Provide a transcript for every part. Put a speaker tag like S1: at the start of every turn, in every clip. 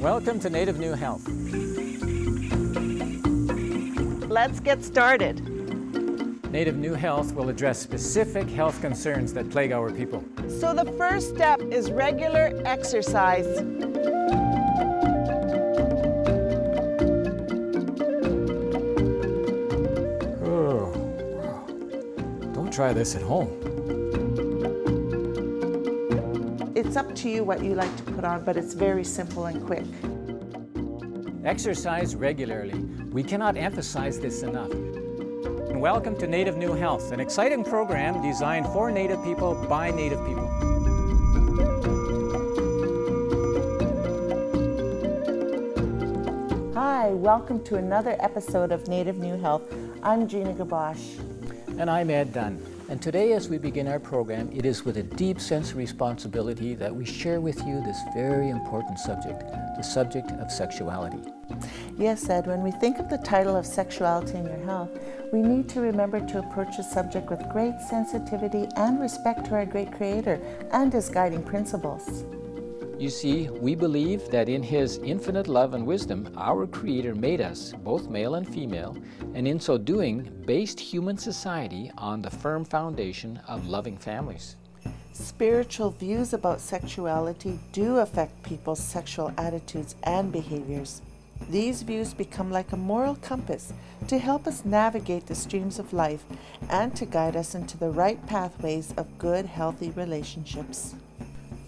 S1: Welcome to Native New Health.
S2: Let's get started.
S1: Native New Health will address specific health concerns that plague our people.
S2: So the first step is regular exercise.
S1: Oh, wow. Don't try this at home.
S2: It's up to you what you like to put on, but it's very simple and quick.
S1: Exercise regularly. We cannot emphasize this enough. And welcome to Native New Health, an exciting program designed for Native people by Native people.
S2: Hi, welcome to another episode of Native New Health. I'm Gina Gabosh.
S1: And I'm Ed Dunn. And today, as we begin our program, it is with a deep sense of responsibility that we share with you this very important subject, the subject of sexuality.
S2: Yes, Ed, when we think of the title of Sexuality in Your Health, we need to remember to approach the subject with great sensitivity and respect to our great Creator and His guiding principles.
S1: You see, we believe that in His infinite love and wisdom, our Creator made us, both male and female, and in so doing, based human society on the firm foundation of loving families.
S2: Spiritual views about sexuality do affect people's sexual attitudes and behaviors. These views become like a moral compass to help us navigate the streams of life and to guide us into the right pathways of good, healthy relationships.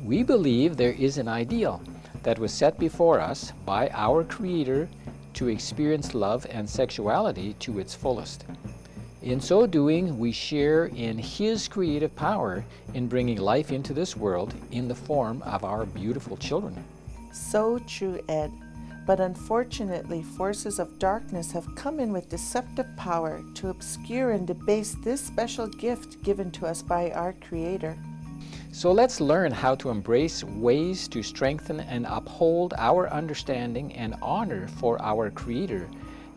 S1: We believe there is an ideal that was set before us by our Creator to experience love and sexuality to its fullest. In so doing, we share in His creative power in bringing life into this world in the form of our beautiful children.
S2: So true, Ed. But unfortunately, forces of darkness have come in with deceptive power to obscure and debase this special gift given to us by our Creator.
S1: So let's learn how to embrace ways to strengthen and uphold our understanding and honor for our Creator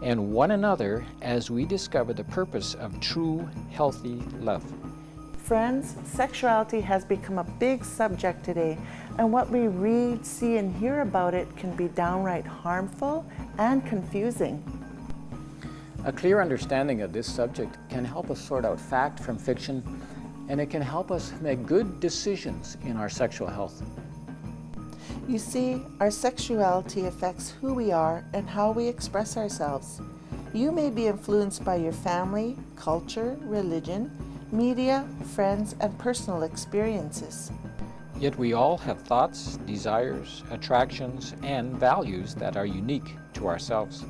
S1: and one another as we discover the purpose of true, healthy love.
S2: Friends, sexuality has become a big subject today, and what we read, see, and hear about it can be downright harmful and confusing.
S1: A clear understanding of this subject can help us sort out fact from fiction, and it can help us make good decisions in our sexual health.
S2: You see, our sexuality affects who we are and how we express ourselves. You may be influenced by your family, culture, religion, media, friends, and personal experiences.
S1: Yet we all have thoughts, desires, attractions, and values that are unique to ourselves.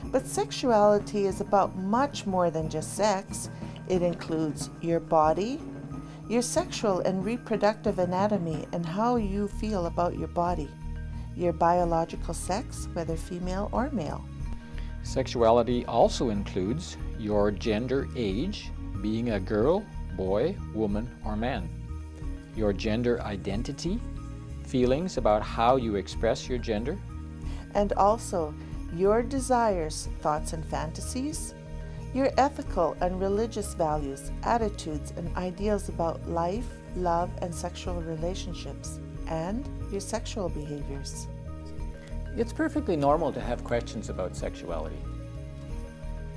S2: But sexuality is about much more than just sex. It includes your body, your sexual and reproductive anatomy and how you feel about your body, your biological sex, whether female or male.
S1: Sexuality also includes your gender age, being a girl, boy, woman, or man, your gender identity, feelings about how you express your gender,
S2: and also your desires, thoughts, and fantasies, your ethical and religious values, attitudes, and ideals about life, love, and sexual relationships, and your sexual behaviors.
S1: It's perfectly normal to have questions about sexuality.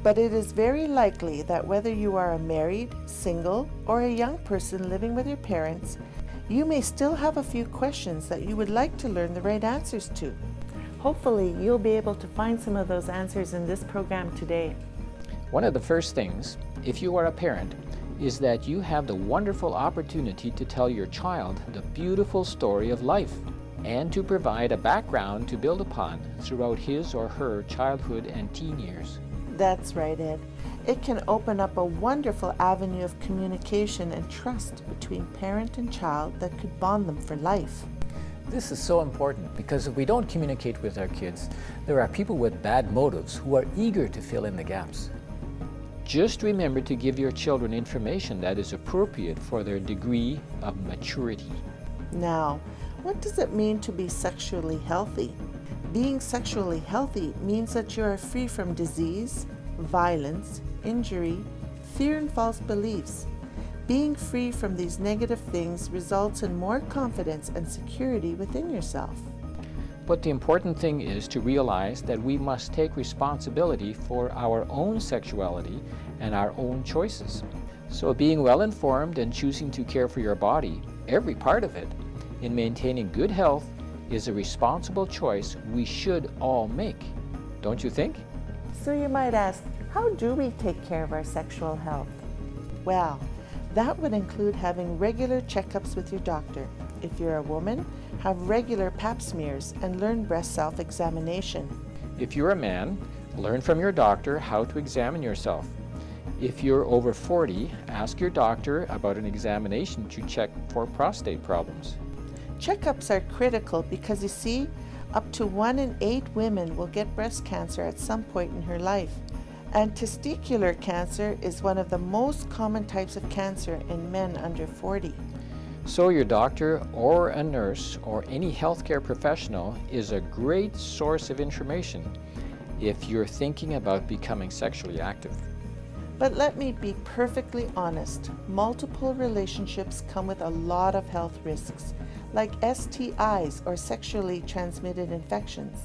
S2: But it is very likely that whether you are a married, single, or a young person living with your parents, you may still have a few questions that you would like to learn the right answers to. Hopefully, you'll be able to find some of those answers in this program today.
S1: One of the first things, if you are a parent, is that you have the wonderful opportunity to tell your child the beautiful story of life and to provide a background to build upon throughout his or her childhood and teen years.
S2: That's right, Ed. It can open up a wonderful avenue of communication and trust between parent and child that could bond them for life.
S1: This is so important because if we don't communicate with our kids, there are people with bad motives who are eager to fill in the gaps. Just remember to give your children information that is appropriate for their degree of maturity.
S2: Now, what does it mean to be sexually healthy? Being sexually healthy means that you are free from disease, violence, injury, fear, and false beliefs. Being free from these negative things results in more confidence and security within yourself.
S1: But the important thing is to realize that we must take responsibility for our own sexuality and our own choices. So being well informed and choosing to care for your body, every part of it, in maintaining good health is a responsible choice we should all make. Don't you think?
S2: So you might ask, how do we take care of our sexual health? Well, that would include having regular checkups with your doctor. If you're a woman, have regular pap smears and learn breast self-examination.
S1: If you're a man, learn from your doctor how to examine yourself. If you're over 40, ask your doctor about an examination to check for prostate problems.
S2: Checkups are critical because you see, up to 1 in 8 women will get breast cancer at some point in her life. And testicular cancer is one of the most common types of cancer in men under 40.
S1: So your doctor or a nurse or any healthcare professional is a great source of information if you're thinking about becoming sexually active.
S2: But let me be perfectly honest, multiple relationships come with a lot of health risks, like STIs or sexually transmitted infections.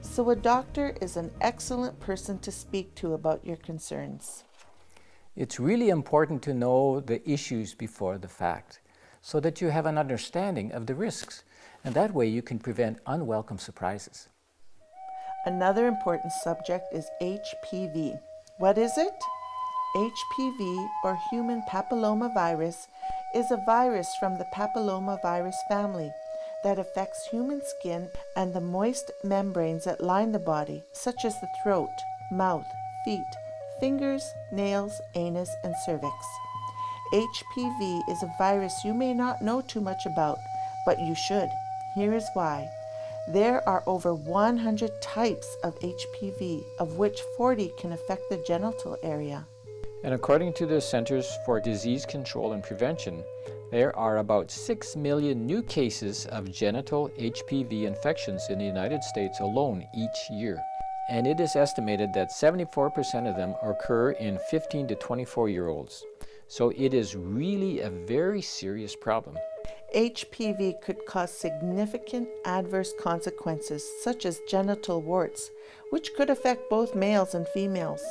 S2: So a doctor is an excellent person to speak to about your concerns.
S1: It's really important to know the issues before the fact, so that you have an understanding of the risks, and that way you can prevent unwelcome surprises.
S2: Another important subject is HPV. What is it? HPV, or human papillomavirus, is a virus from the papillomavirus family that affects human skin and the moist membranes that line the body, such as the throat, mouth, feet, fingers, nails, anus, and cervix. HPV is a virus you may not know too much about, but you should. Here is why. There are over 100 types of HPV, of which 40 can affect the genital area.
S1: And according to the Centers for Disease Control and Prevention, there are about 6 million new cases of genital HPV infections in the United States alone each year. And it is estimated that 74% of them occur in 15 to 24-year-olds. So it is really a very serious problem.
S2: HPV could cause significant adverse consequences, such as genital warts, which could affect both males and females.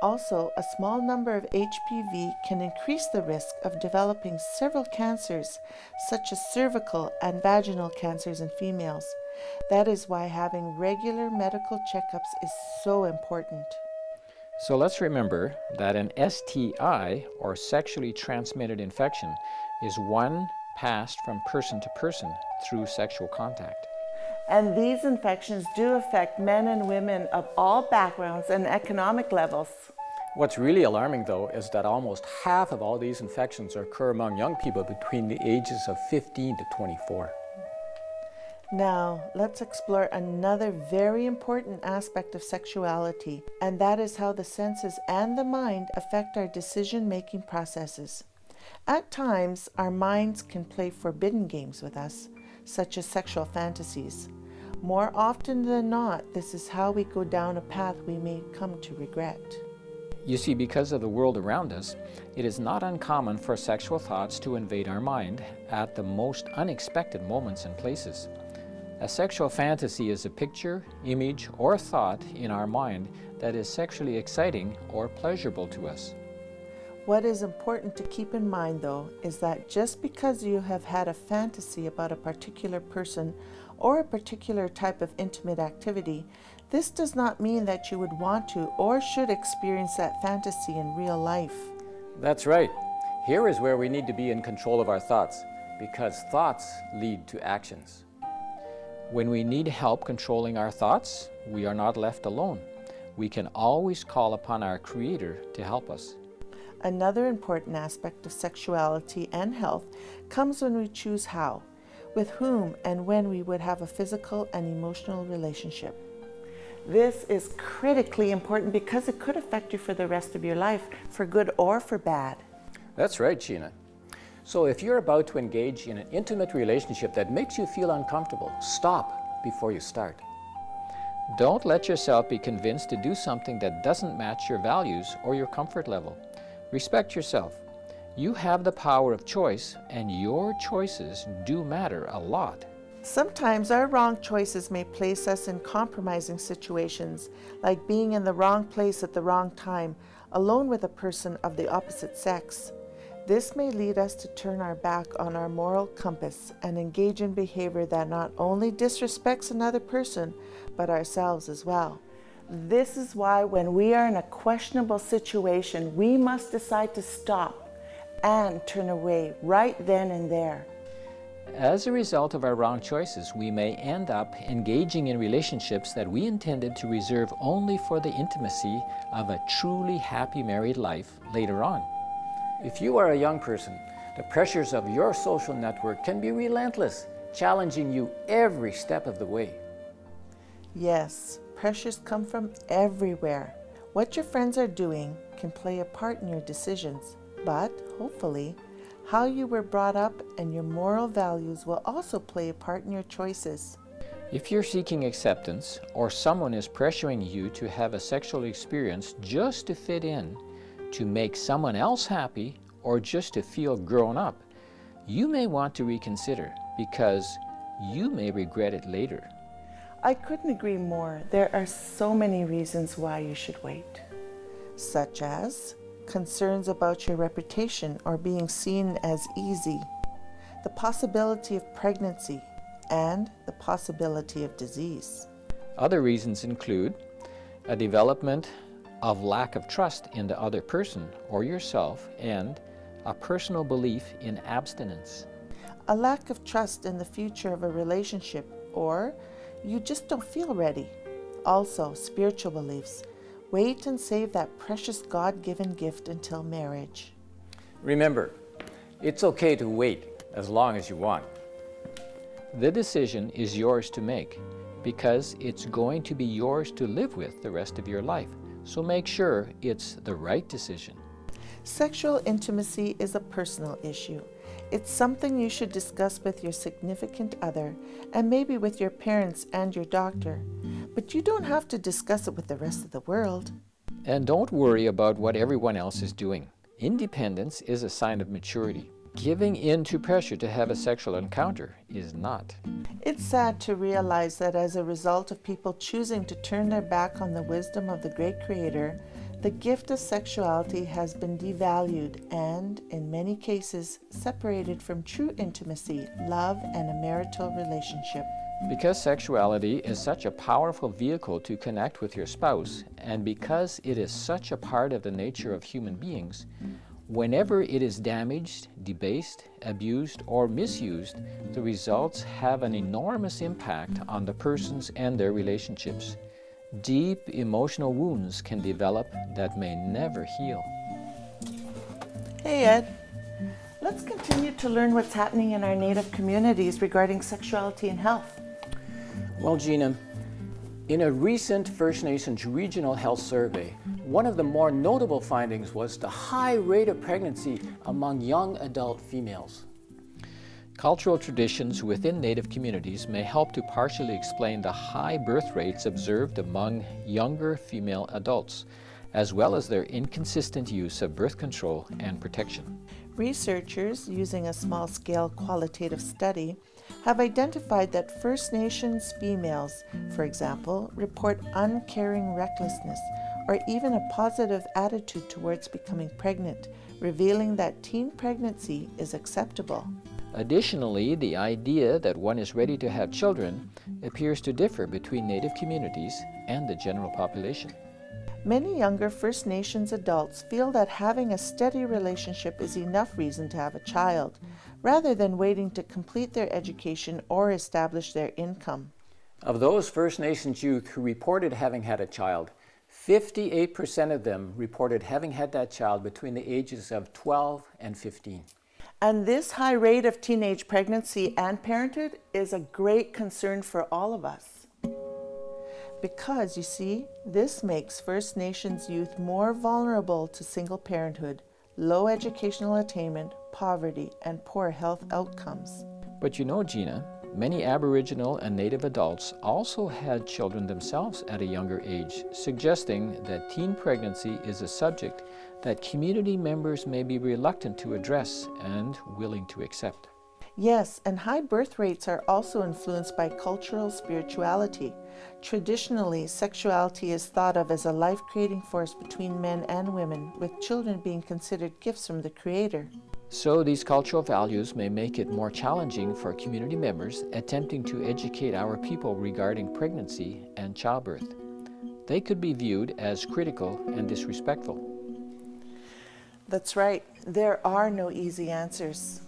S2: Also, a small number of HPV can increase the risk of developing several cancers, such as cervical and vaginal cancers in females. That is why having regular medical checkups is so important.
S1: So let's remember that an STI, or sexually transmitted infection, is one passed from person to person through sexual contact.
S2: And these infections do affect men and women of all backgrounds and economic levels.
S1: What's really alarming, though, is that almost half of all these infections occur among young people between the ages of 15 to 24.
S2: Now, let's explore another very important aspect of sexuality, and that is how the senses and the mind affect our decision-making processes. At times, our minds can play forbidden games with us, such as sexual fantasies. More often than not, this is how we go down a path we may come to regret.
S1: You see, because of the world around us, it is not uncommon for sexual thoughts to invade our mind at the most unexpected moments and places. A sexual fantasy is a picture, image, or thought in our mind that is sexually exciting or pleasurable to us.
S2: What is important to keep in mind, though, is that just because you have had a fantasy about a particular person or a particular type of intimate activity, this does not mean that you would want to or should experience that fantasy in real life.
S1: That's right. Here is where we need to be in control of our thoughts, because thoughts lead to actions. When we need help controlling our thoughts, we are not left alone. We can always call upon our Creator to help us.
S2: Another important aspect of sexuality and health comes when we choose how, with whom, and when we would have a physical and emotional relationship. This is critically important because it could affect you for the rest of your life, for good or for bad.
S1: That's right, Sheena. So if you're about to engage in an intimate relationship that makes you feel uncomfortable, stop before you start. Don't let yourself be convinced to do something that doesn't match your values or your comfort level. Respect yourself. You have the power of choice, and your choices do matter a lot.
S2: Sometimes our wrong choices may place us in compromising situations, like being in the wrong place at the wrong time, alone with a person of the opposite sex. This may lead us to turn our back on our moral compass and engage in behavior that not only disrespects another person, but ourselves as well. This is why when we are in a questionable situation, we must decide to stop and turn away right then and there.
S1: As a result of our wrong choices, we may end up engaging in relationships that we intended to reserve only for the intimacy of a truly happy married life later on.
S3: If you are a young person, the pressures of your social network can be relentless, challenging you every step of the way.
S2: Yes, pressures come from everywhere. What your friends are doing can play a part in your decisions, but hopefully, how you were brought up and your moral values will also play a part in your choices.
S1: If you're seeking acceptance, or someone is pressuring you to have a sexual experience just to fit in, to make someone else happy, or just to feel grown up, you may want to reconsider because you may regret it later.
S2: I couldn't agree more. There are so many reasons why you should wait, such as concerns about your reputation or being seen as easy, the possibility of pregnancy, and the possibility of disease.
S1: Other reasons include a development of lack of trust in the other person or yourself and a personal belief in abstinence.
S2: A lack of trust in the future of a relationship, or you just don't feel ready. Also, spiritual beliefs. Wait and save that precious God-given gift until marriage.
S3: Remember, it's okay to wait as long as you want.
S1: The decision is yours to make because it's going to be yours to live with the rest of your life. So make sure it's the right decision.
S2: Sexual intimacy is a personal issue. It's something you should discuss with your significant other and maybe with your parents and your doctor. But you don't have to discuss it with the rest of the world.
S1: And don't worry about what everyone else is doing. Independence is a sign of maturity. Giving in to pressure to have a sexual encounter is not.
S2: It's sad to realize that as a result of people choosing to turn their back on the wisdom of the great Creator, the gift of sexuality has been devalued and, in many cases, separated from true intimacy, love, and a marital relationship.
S1: Because sexuality is such a powerful vehicle to connect with your spouse, and because it is such a part of the nature of human beings, whenever it is damaged, debased, abused, or misused, the results have an enormous impact on the persons and their relationships. Deep emotional wounds can develop that may never heal.
S2: Hey Ed, let's continue to learn what's happening in our Native communities regarding sexuality and health.
S3: Well, Gina, in a recent First Nations regional health survey, one of the more notable findings was the high rate of pregnancy among young adult females.
S1: Cultural traditions within Native communities may help to partially explain the high birth rates observed among younger female adults, as well as their inconsistent use of birth control and protection.
S2: Researchers, using a small-scale qualitative study, have identified that First Nations females, for example, report uncaring recklessness or even a positive attitude towards becoming pregnant, revealing that teen pregnancy is acceptable.
S1: Additionally, the idea that one is ready to have children appears to differ between Native communities and the general population.
S2: Many younger First Nations adults feel that having a steady relationship is enough reason to have a child, rather than waiting to complete their education or establish their income.
S3: Of those First Nations youth who reported having had a child, 58% of them reported having had that child between the ages of 12 and 15.
S2: And this high rate of teenage pregnancy and parenthood is a great concern for all of us. Because, you see, this makes First Nations youth more vulnerable to single parenthood, low educational attainment, poverty, and poor health outcomes.
S1: But you know, Gina, many Aboriginal and Native adults also had children themselves at a younger age, suggesting that teen pregnancy is a subject that community members may be reluctant to address and willing to accept.
S2: Yes, and high birth rates are also influenced by cultural spirituality. Traditionally, sexuality is thought of as a life-creating force between men and women, with children being considered gifts from the Creator.
S1: So these cultural values may make it more challenging for community members attempting to educate our people regarding pregnancy and childbirth. They could be viewed as critical and disrespectful.
S2: That's right, there are no easy answers.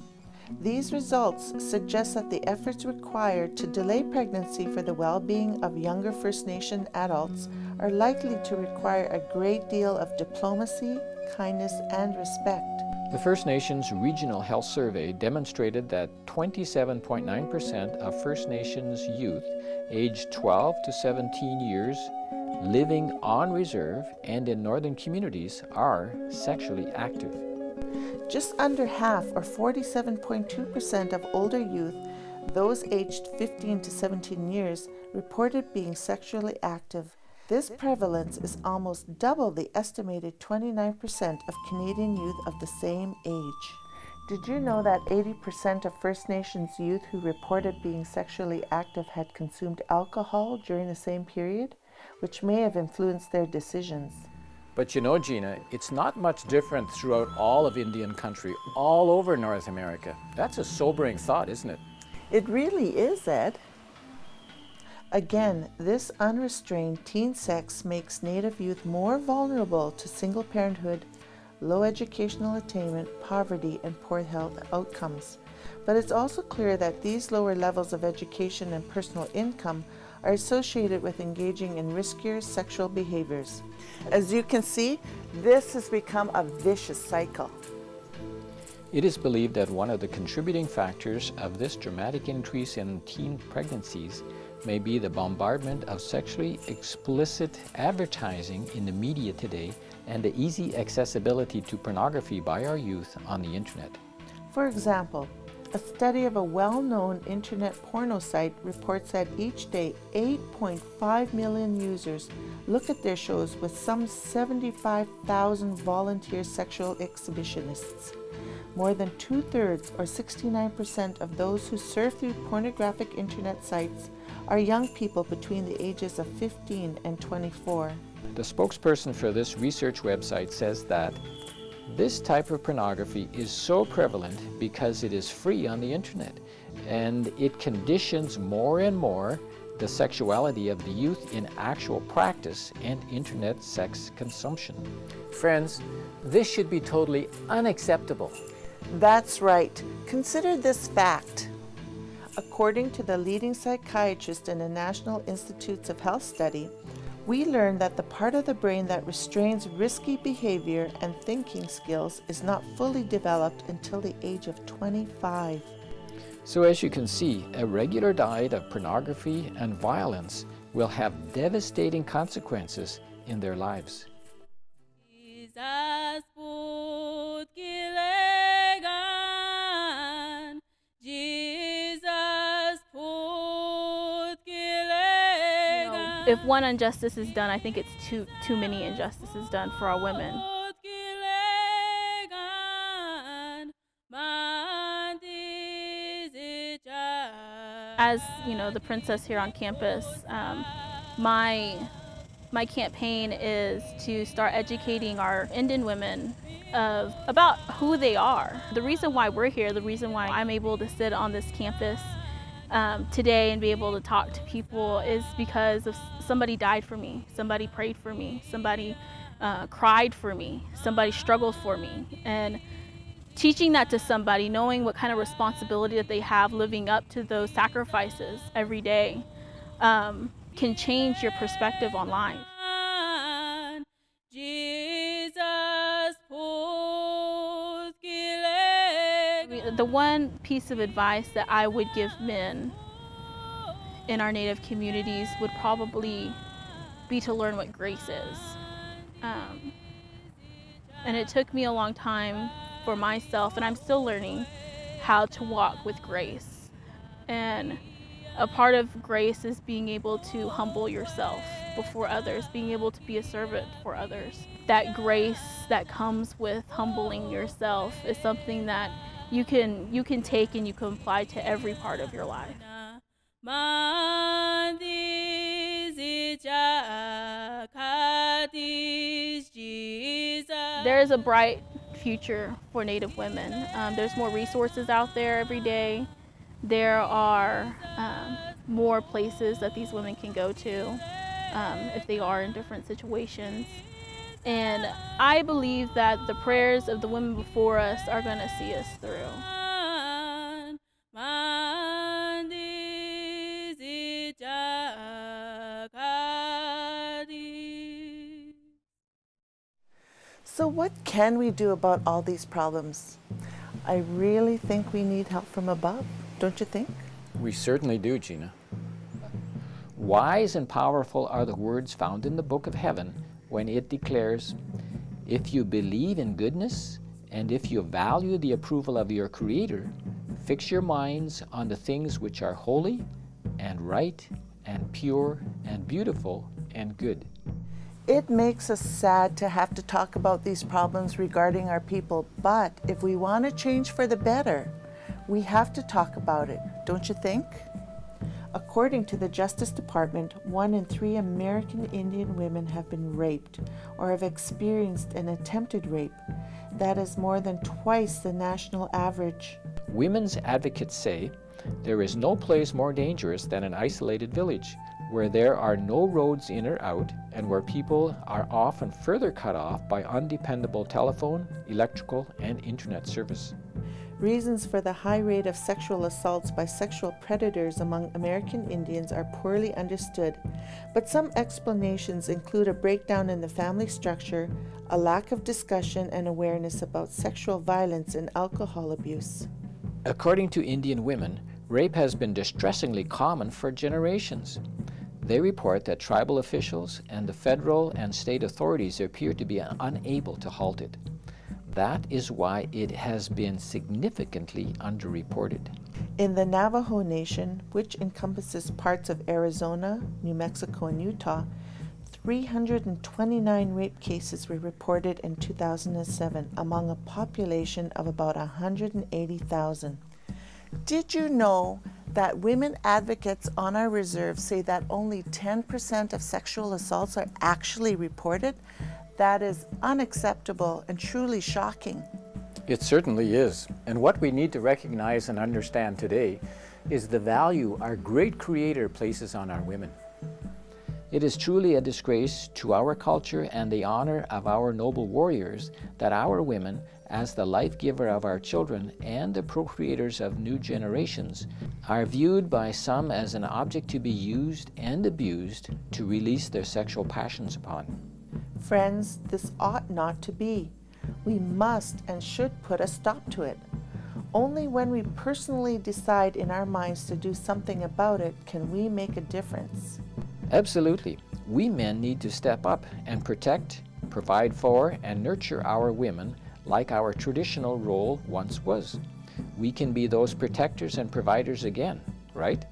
S2: These results suggest that the efforts required to delay pregnancy for the well-being of younger First Nation adults are likely to require a great deal of diplomacy, kindness, and respect.
S1: The First Nations Regional Health Survey demonstrated that 27.9% of First Nations youth aged 12 to 17 years living on reserve and in northern communities are sexually active.
S2: Just under half, or 47.2% of older youth, those aged 15 to 17 years, reported being sexually active. This prevalence is almost double the estimated 29% of Canadian youth of the same age. Did you know that 80% of First Nations youth who reported being sexually active had consumed alcohol during the same period, which may have influenced their decisions?
S3: But you know, Gina, it's not much different throughout all of Indian country, all over North America. That's a sobering thought, isn't it?
S2: It really is, Ed. Again, this unrestrained teen sex makes Native youth more vulnerable to single parenthood, low educational attainment, poverty, and poor health outcomes. But it's also clear that these lower levels of education and personal income are associated with engaging in riskier sexual behaviors. As you can see, this has become a vicious cycle.
S1: It is believed that one of the contributing factors of this dramatic increase in teen pregnancies may be the bombardment of sexually explicit advertising in the media today and the easy accessibility to pornography by our youth on the internet.
S2: For example, a study of a well-known internet porno site reports that each day 8.5 million users look at their shows, with some 75,000 volunteer sexual exhibitionists. More than 2/3, or 69% of those who surf through pornographic internet sites are young people between the ages of 15 and 24.
S1: The spokesperson for this research website says that this type of pornography is so prevalent because it is free on the internet, and it conditions more and more the sexuality of the youth in actual practice and internet sex consumption.
S3: Friends, this should be totally unacceptable.
S2: That's right. Consider this fact. According to the leading psychiatrist in the National Institutes of Health study, we learned that the part of the brain that restrains risky behavior and thinking skills is not fully developed until the age of 25.
S1: So as you can see, a regular diet of pornography and violence will have devastating consequences in their lives.
S4: If one injustice is done, I think it's too many injustices done for our women. As you know, the princess here on campus, my campaign is to start educating our Indian women about who they are. The reason why we're here, the reason why I'm able to sit on this campus today and be able to talk to people is because of somebody died for me, somebody prayed for me, somebody cried for me, somebody struggled for me. And teaching that to somebody, knowing what kind of responsibility that they have living up to those sacrifices every day, can change your perspective on life. The one piece of advice that I would give men in our Native communities would probably be to learn what grace is. And it took me a long time for myself, and I'm still learning how to walk with grace. And a part of grace is being able to humble yourself before others, being able to be a servant for others. That grace that comes with humbling yourself is something that you can take and you can apply to every part of your life. There is a bright future for Native women. There's more resources out there every day. There are more places that these women can go to if they are in different situations. And I believe that the prayers of the women before us are going to see us through.
S2: So what can we do about all these problems? I really think we need help from above, don't you think?
S3: We certainly do, Gina.
S1: Wise and powerful are the words found in the book of heaven when it declares, "If you believe in goodness, and if you value the approval of your Creator, fix your minds on the things which are holy and right and pure and beautiful and good."
S2: It makes us sad to have to talk about these problems regarding our people, but if we want to change for the better, we have to talk about it, don't you think? According to the Justice Department, 1 in 3 American Indian women have been raped or have experienced an attempted rape. That is more than twice the national average.
S1: Women's advocates say there is no place more dangerous than an isolated village, where there are no roads in or out and where people are often further cut off by undependable telephone, electrical, and internet service.
S2: Reasons for the high rate of sexual assaults by sexual predators among American Indians are poorly understood, but some explanations include a breakdown in the family structure, a lack of discussion and awareness about sexual violence and alcohol abuse.
S1: According to Indian women, rape has been distressingly common for generations. They report that tribal officials and the federal and state authorities appear to be unable to halt it. That is why it has been significantly underreported.
S2: In the Navajo Nation, which encompasses parts of Arizona, New Mexico, and Utah, 329 rape cases were reported in 2007 among a population of about 180,000. Did you know that women advocates on our reserve say that only 10% of sexual assaults are actually reported? That is unacceptable and truly shocking.
S3: It certainly is. And what we need to recognize and understand today is the value our great Creator places on our women.
S1: It is truly a disgrace to our culture and the honor of our noble warriors that our women, as the life giver of our children and the procreators of new generations, are viewed by some as an object to be used and abused to release their sexual passions upon.
S2: Friends, this ought not to be. We must and should put a stop to it. Only when we personally decide in our minds to do something about it can we make a difference.
S1: Absolutely. We men need to step up and protect, provide for, and nurture our women like our traditional role once was. We can be those protectors and providers again, right?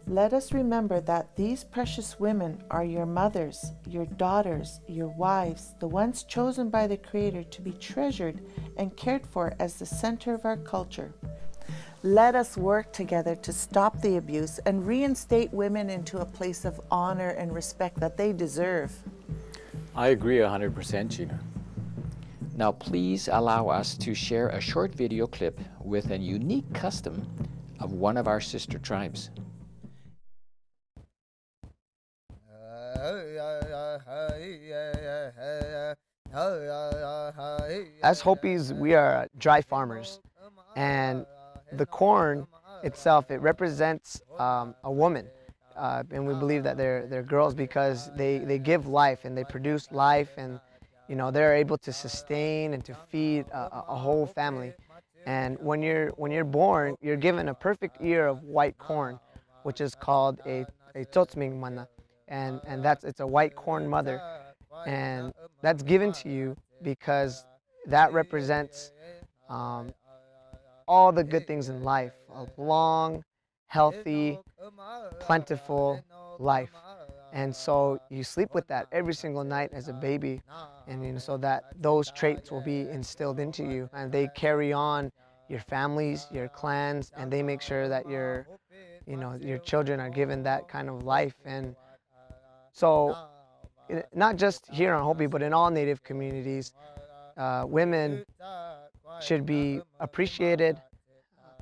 S2: Let us remember that these precious women are your mothers, your daughters, your wives, the ones chosen by the Creator to be treasured and cared for as the center of our culture. Let us work together to stop the abuse and reinstate women into a place of honor and respect that they deserve.
S3: I agree 100%, Gina.
S1: Now please allow us to share a short video clip with a unique custom of one of our sister tribes.
S5: As Hopis, we are dry farmers, and the corn itself, it represents a woman, and we believe that they're girls because they give life and they produce life, and you know they're able to sustain and to feed a whole family. And when you're born, you're given a perfect ear of white corn, which is called a tzotzming mana, and it's a white corn mother, and that's given to you because that represents all the good things in life, a long, healthy, plentiful life. And so you sleep with that every single night as a baby, and so that those traits will be instilled into you, and they carry on your families, your clans, and they make sure that your children are given that kind of life. And so, not just here on Hopi, but in all Native communities, women should be appreciated,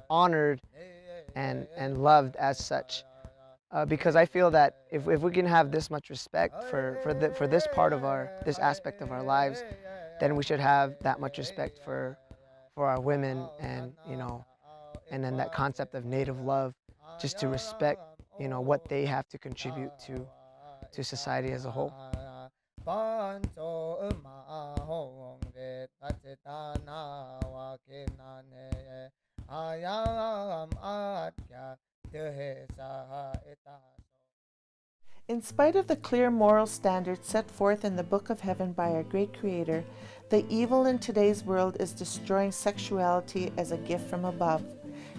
S5: honored, and loved as such. Because I feel that if we can have this much respect for this part of this aspect of our lives, then we should have that much respect for our women, and and then that concept of Native love, just to respect what they have to contribute to society as a whole.
S2: In spite of the clear moral standards set forth in the Book of Heaven by our great Creator, the evil in today's world is destroying sexuality as a gift from above.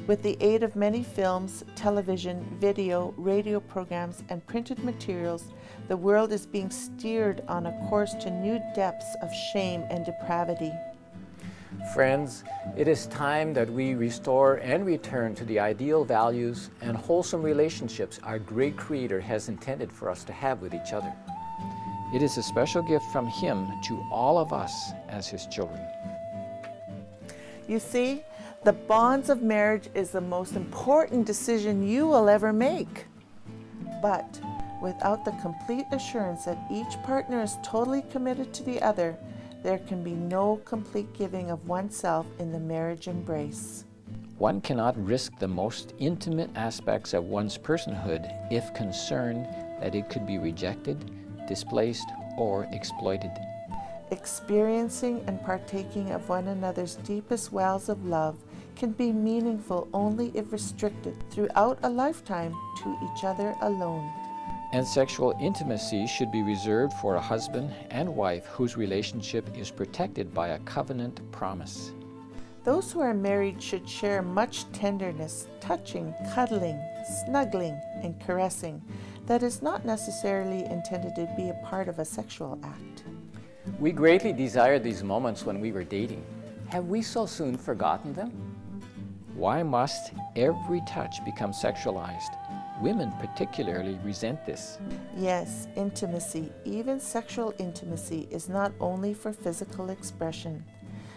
S2: With the aid of many films, television, video, radio programs, and printed materials, the world is being steered on a course to new depths of shame and depravity.
S3: Friends, it is time that we restore and return to the ideal values and wholesome relationships our great Creator has intended for us to have with each other.
S1: It is a special gift from Him to all of us as His children.
S2: You see, the bonds of marriage is the most important decision you will ever make. But without the complete assurance that each partner is totally committed to the other, there can be no complete giving of oneself in the marriage embrace.
S1: One cannot risk the most intimate aspects of one's personhood if concerned that it could be rejected, displaced, or exploited.
S2: Experiencing and partaking of one another's deepest wells of love can be meaningful only if restricted throughout a lifetime to each other alone.
S1: And sexual intimacy should be reserved for a husband and wife whose relationship is protected by a covenant promise.
S2: Those who are married should share much tenderness, touching, cuddling, snuggling, and caressing that is not necessarily intended to be a part of a sexual act.
S3: We greatly desired these moments when we were dating. Have we so soon forgotten them?
S1: Why must every touch become sexualized? Women particularly resent this.
S2: Yes, intimacy, even sexual intimacy, is not only for physical expression.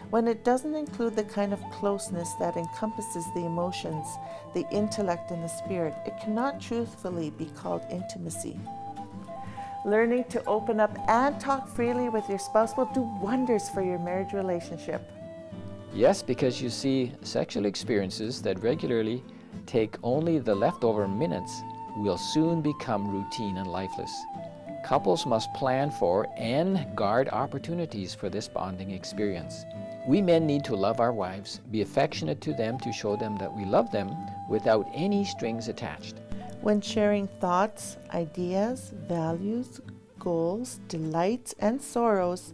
S2: When it doesn't include the kind of closeness that encompasses the emotions, the intellect, and the spirit, it cannot truthfully be called intimacy. Learning to open up and talk freely with your spouse will do wonders for your marriage relationship.
S1: Yes, because you see, sexual experiences that regularly take only the leftover minutes will soon become routine and lifeless. Couples must plan for and guard opportunities for this bonding experience. We men need to love our wives, be affectionate to them to show them that we love them without any strings attached.
S2: When sharing thoughts, ideas, values, goals, delights, and sorrows,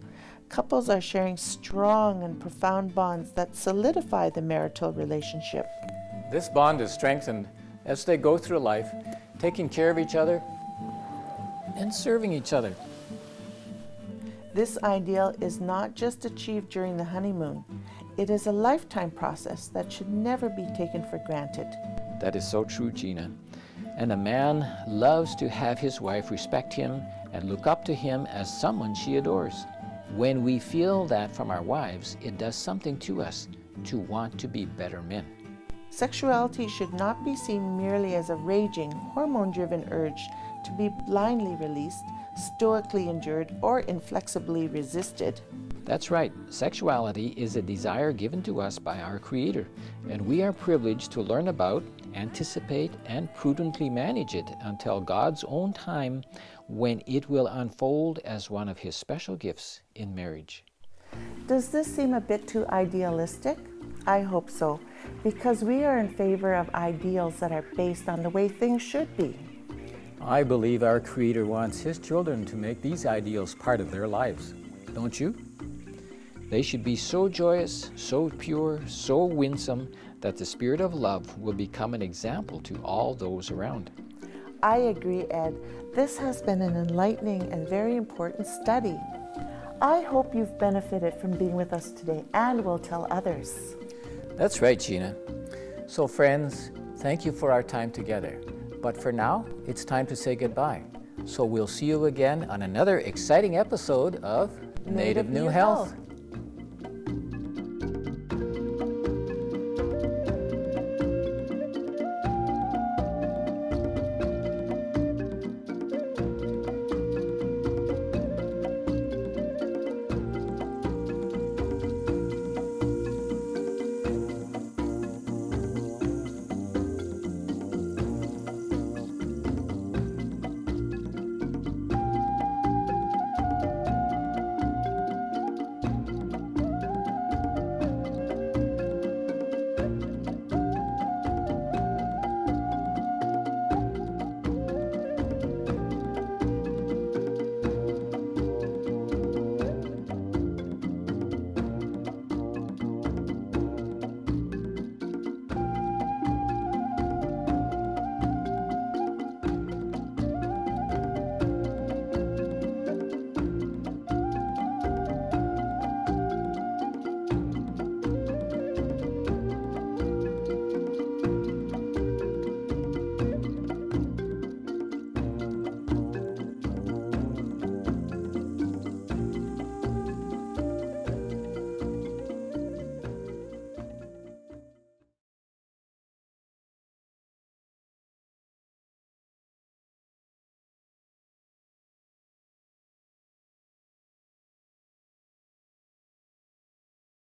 S2: couples are sharing strong and profound bonds that solidify the marital relationship.
S3: This bond is strengthened as they go through life, taking care of each other and serving each other.
S2: This ideal is not just achieved during the honeymoon. It is a lifetime process that should never be taken for granted.
S1: That is so true, Gina. And a man loves to have his wife respect him and look up to him as someone she adores. When we feel that from our wives, it does something to us to want to be better men.
S2: Sexuality should not be seen merely as a raging, hormone-driven urge to be blindly released, stoically endured, or inflexibly resisted.
S1: That's right. Sexuality is a desire given to us by our Creator, and we are privileged to learn about, anticipate, and prudently manage it until God's own time, when it will unfold as one of His special gifts in marriage.
S2: Does this seem a bit too idealistic? I hope so, because we are in favor of ideals that are based on the way things should be.
S3: I believe our Creator wants His children to make these ideals part of their lives. Don't you?
S1: They should be so joyous, so pure, so winsome, that the spirit of love will become an example to all those around.
S2: I agree, Ed. This has been an enlightening and very important study. I hope you've benefited from being with us today and will tell others.
S3: That's right, Gina. So friends, thank you for our time together. But for now, it's time to say goodbye. So we'll see you again on another exciting episode of Native New Health.